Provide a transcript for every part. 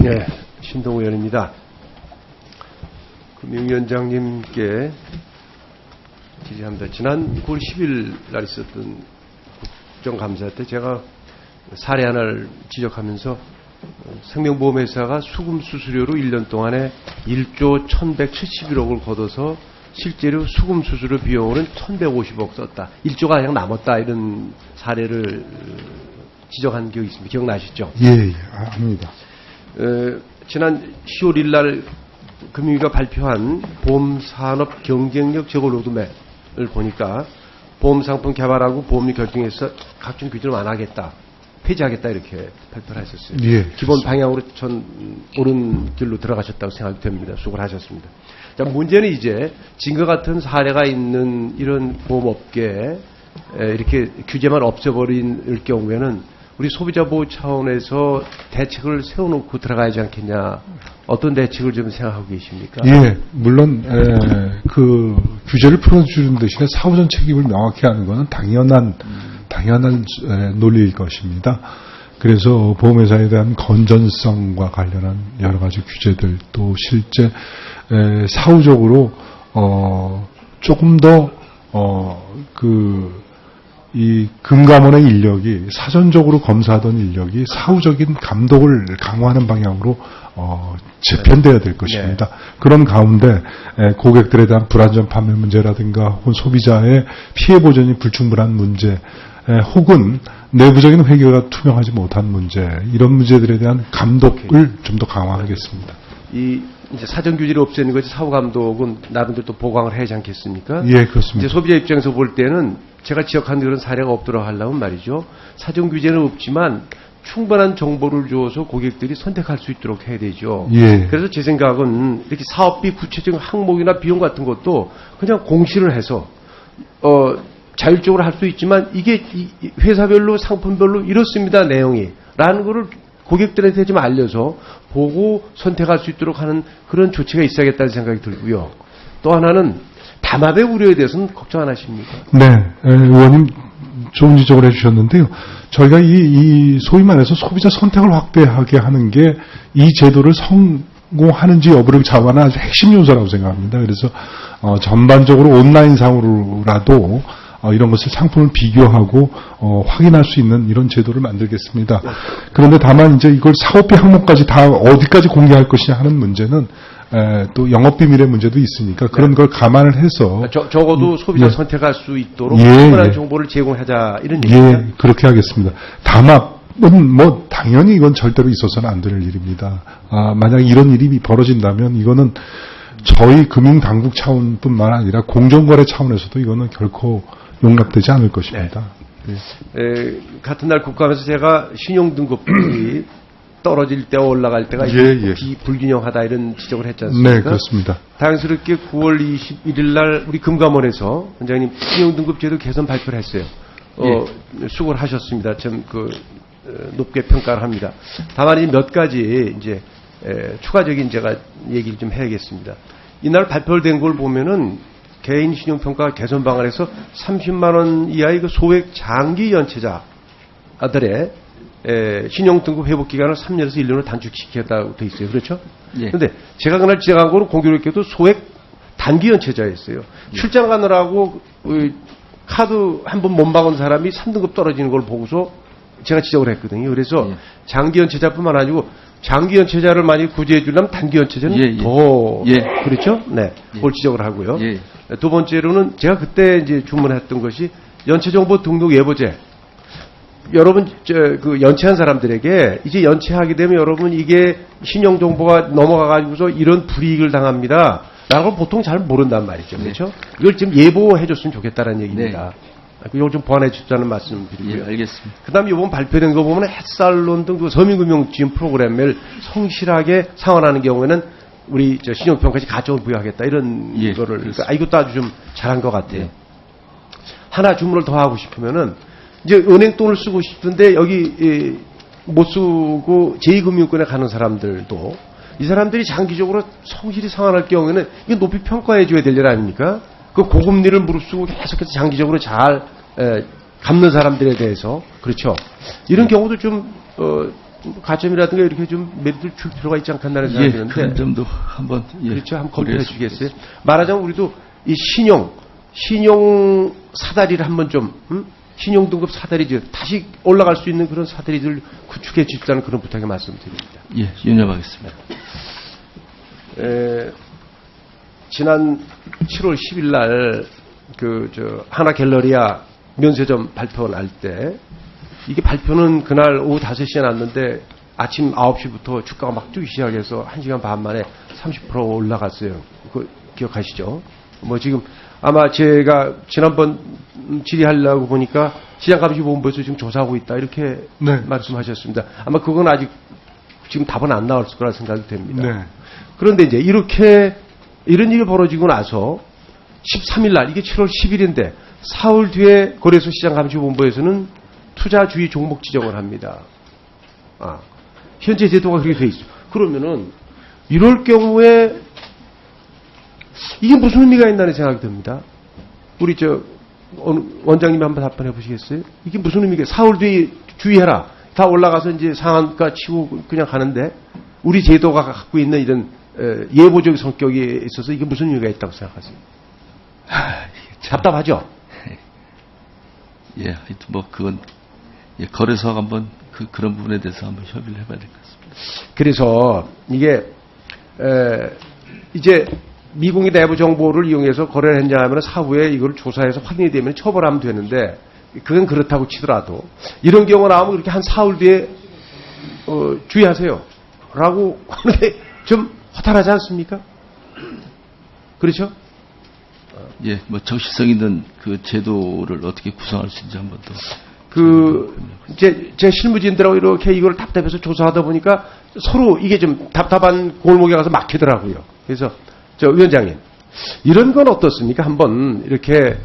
네, 신동우 의원입니다. 금융위원장님께 질의합니다. 지난 9월 10일 날 있었던 국정감사 때 제가 사례 하나를 지적하면서 생명보험회사가 수금수수료로 1년 동안에 1조 1171억을 걷어서 실제로 수금수수료 비용으로는 1150억 썼다. 1조가 그냥 남았다. 이런 사례를 지적한 기억이 있습니다. 기억나시죠? 예, 압니다. 지난 10월 1일 날 금융위가 발표한 보험산업 경쟁력 제고 로드맵을 보니까 보험상품 개발하고 보험료 결정에서 각종 규제를 완화하겠다. 폐지하겠다 이렇게 발표를 했었어요. 예, 기본 방향으로 전 옳은 길로 들어가셨다고 생각이 됩니다. 수고를 하셨습니다. 자, 문제는 이제 지금과 같은 사례가 있는 이런 보험업계에 이렇게 규제만 없애버릴 경우에는 우리 소비자 보호 차원에서 대책을 세워놓고 들어가야지 않겠냐. 어떤 대책을 좀 생각하고 계십니까? 예, 물론 그 규제를 풀어주는 대신에 사후전 책임을 명확히 하는 것은 당연한 논리일 것입니다. 그래서 보험회사에 대한 건전성과 관련한 여러 가지 규제들, 또 실제 사후적으로 조금 더 이 금감원의 인력이 사전적으로 검사하던 인력이 사후적인 감독을 강화하는 방향으로 재편되어야 될 것입니다. 네. 그런 가운데 고객들에 대한 불안전 판매 문제라든가 혹은 소비자의 피해 보전이 불충분한 문제 혹은 내부적인 회계가 투명하지 못한 문제, 이런 문제들에 대한 감독을 좀 더 강화하겠습니다. 이제 사전 규제를 없애는 것이 사후 감독은 나름대로 또 보강을 해야지 않겠습니까? 예, 그렇습니다. 이제 소비자 입장에서 볼 때는 제가 지적한 그런 사례가 없도록 하려면 말이죠. 사전 규제는 없지만 충분한 정보를 주어서 고객들이 선택할 수 있도록 해야 되죠. 예. 그래서 제 생각은 이렇게 사업비 구체적인 항목이나 비용 같은 것도 그냥 공시를 해서 자율적으로 할 수 있지만 이게 회사별로 상품별로 이렇습니다 내용이 라는 거를 고객들한테 좀 알려서 보고 선택할 수 있도록 하는 그런 조치가 있어야겠다는 생각이 들고요. 또 하나는 담합의 우려에 대해서는 걱정 안 하십니까? 네, 의원님 좋은 지적을 해주셨는데요. 저희가 이 소위 말해서 소비자 선택을 확대하게 하는 게 이 제도를 성공하는지 여부를 좌우하는 아주 핵심 요소라고 생각합니다. 그래서 전반적으로 온라인상으로라도 이런 것을 상품을 비교하고 확인할 수 있는 이런 제도를 만들겠습니다. 그런데 다만 이제 이걸 사업비 항목까지 다 어디까지 공개할 것이냐 하는 문제는 또 영업비밀의 문제도 있으니까 그런 걸 감안을 해서 적어도 소비자 선택할 수 있도록 예, 충분한 정보를 제공하자 이런 얘기입니다. 예, 그렇게 하겠습니다. 담합은 뭐 당연히 이건 절대로 있어서는 안 될 일입니다. 만약 이런 일이 벌어진다면 이거는 저희 금융당국 차원뿐만 아니라 공정거래 차원에서도 이거는 결코 용납되지 않을 것입니다. 네. 같은 날 국감에서 제가 신용등급이 떨어질 때와 올라갈 때가 불균형하다 이런 지적을 했지 않습니까? 네, 그렇습니다. 다행스럽게 9월 21일 날 우리 금감원에서 원장님 신용등급 제도 개선 발표를 했어요. 수고를 하셨습니다. 참 높게 평가를 합니다. 다만 몇 가지 이제 추가적인 제가 얘기를 좀 해야겠습니다. 이날 발표된 걸 보면은 개인 신용평가 개선 방안에서 30만 원 이하의 소액 장기 연체자들의 신용등급 회복 기간을 3년에서 1년으로 단축시켰다고 돼 있어요. 그렇죠? 예. 그런데 제가 그날 지적한 거는 공교롭게도 소액 단기 연체자였어요. 예. 출장 가느라고 카드 한 번 못 박은 사람이 3등급 떨어지는 걸 보고서 제가 지적을 했거든요. 그래서 장기 연체자뿐만 아니고 장기 연체자를 많이 구제해 주려면 단기 연체자는 더 그렇죠? 네, 그걸 지적을 하고요. 두 번째로는 제가 그때 이제 주문했던 것이 연체정보 등록 예보제. 여러분 연체한 사람들에게 이제 연체하게 되면 여러분 이게 신용정보가 넘어가가지고서 이런 불이익을 당합니다. 라고 보통 잘 모른단 말이죠. 그렇죠? 이걸 지금 예보해 줬으면 좋겠다는 얘기입니다. 이걸 좀 보완해 주자는 말씀 드리고요. 알겠습니다. 그 다음에 이번 발표된 거 보면 햇살론 등 서민금융 지원 프로그램을 성실하게 상환하는 경우에는 우리 신용평가시 가점을 부여하겠다 이런 거를 그러니까 이것도 아주 좀 잘한 것 같아요. 하나 주문을 더 하고 싶으면은 이제 은행 돈을 쓰고 싶은데 여기 못 쓰고 제2금융권에 가는 사람들도 이 사람들이 장기적으로 성실히 상환할 경우에는 이게 높이 평가해 줘야 될 일 아닙니까? 그 고금리를 무릅쓰고 계속해서 장기적으로 잘 갚는 사람들에 대해서 그렇죠. 이런 경우도 좀 가점이라든가 이렇게 좀 메리트를 줄 필요가 있지 않겠나는 생각이 드는데. 그런 점도 한번 그렇죠. 한번 검토해 고려했으면 주시겠어요? 말하자면 우리도 이 신용 사다리를 한번 좀, 신용 등급 사다리들 다시 올라갈 수 있는 그런 사다리들을 구축해 주십사는 그런 부탁에 말씀드립니다. 예, 유념하겠습니다. 지난 7월 10일 날 하나 갤러리아 면세점 발표 날 때 이게 발표는 그날 오후 5시에 났는데 아침 9시부터 주가가 막 뛰기 시작해서 1시간 반 만에 30% 올라갔어요. 그거 기억하시죠? 뭐 지금 아마 제가 지난번 질의하려고 보니까 시장감시본부에서 지금 조사하고 있다 이렇게 네. 말씀하셨습니다. 아마 그건 아직 지금 답은 안 나왔을 거라 생각이 됩니다. 네. 그런데 이제 이런 일이 벌어지고 나서 13일 날 이게 7월 10일인데 사흘 뒤에 거래소 시장감시본부에서는 투자주의 종목 지정을 합니다. 현재 제도가 그렇게 돼 있죠. 그러면은 이럴 경우에 이게 무슨 의미가 있나는 생각이 듭니다. 우리 원장님이 한번 답변해 보시겠어요? 이게 무슨 의미가? 사흘 뒤에 주의해라. 다 올라가서 이제 상한가 치고 그냥 가는데 우리 제도가 갖고 있는 이런 예보적 성격에 있어서 이게 무슨 의미가 있다고 생각하세요? 답답하죠? 예, 하여튼 뭐 그건 거래소가 한번 그런 부분에 대해서 한번 협의를 해봐야 될 것 같습니다. 그래서 이게 이제 미공개 내부 정보를 이용해서 거래를 했냐면 사후에 이걸 조사해서 확인이 되면 처벌하면 되는데 그건 그렇다고 치더라도 이런 경우가 나오면 그렇게 한 사흘 뒤에 주의하세요 라고 하는데 좀 허탈하지 않습니까? 그렇죠? 예, 뭐 적시성 있는 그 제도를 어떻게 구성할 수 있는지 한번 더. 제 실무진들하고 이렇게 이걸 답답해서 조사하다 보니까 서로 이게 좀 답답한 골목에 가서 막히더라고요. 그래서 위원장님, 이런 건 어떻습니까? 한번 이렇게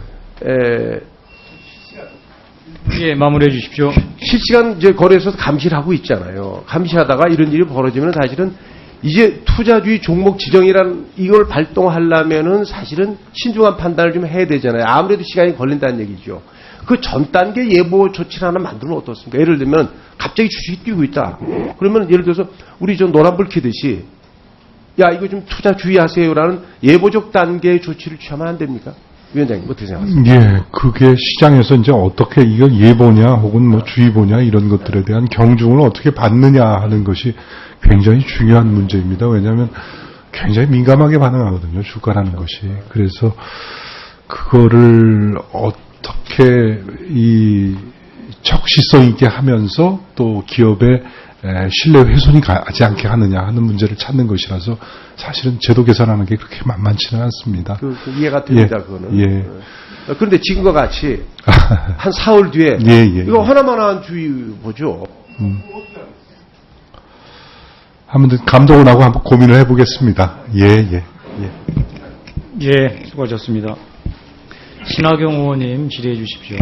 예, 마무리해 주십시오. 실시간 이제 거래소에서 감시를 하고 있잖아요. 감시하다가 이런 일이 벌어지면 사실은 이제 투자주의 종목 지정이라는 이걸 발동하려면은 사실은 신중한 판단을 좀 해야 되잖아요. 아무래도 시간이 걸린다는 얘기죠. 그 전 단계 예보 조치를 하나 만들면 어떻습니까? 예를 들면 갑자기 주식이 뛰고 있다. 그러면 예를 들어서 우리 노란불 켜듯이 야 이거 좀 투자 주의하세요라는 예보적 단계의 조치를 취하면 안 됩니까? 위원장님 어떻게 생각하세요? 예, 그게 시장에서 이제 어떻게 이걸 예보냐 혹은 뭐 주의보냐 이런 것들에 대한 경중을 어떻게 받느냐 하는 것이 굉장히 중요한 문제입니다. 왜냐하면 굉장히 민감하게 반응하거든요. 주가라는 것이. 그래서 그거를 어떻게 이 적시성 있게 하면서 또 기업의 신뢰 훼손이 가지 않게 하느냐 하는 문제를 찾는 것이라서 사실은 제도 개선하는 게 그렇게 만만치는 않습니다. 이해가 됩니다. 예, 그거는. 예. 그런데 지금과 같이 한 사흘 뒤에 예, 이거 하나만한 주의보죠. 한번 감독을 하고 한번 고민을 해보겠습니다. 예. 예, 수고하셨습니다. 신하경 의원님 질의해 주십시오.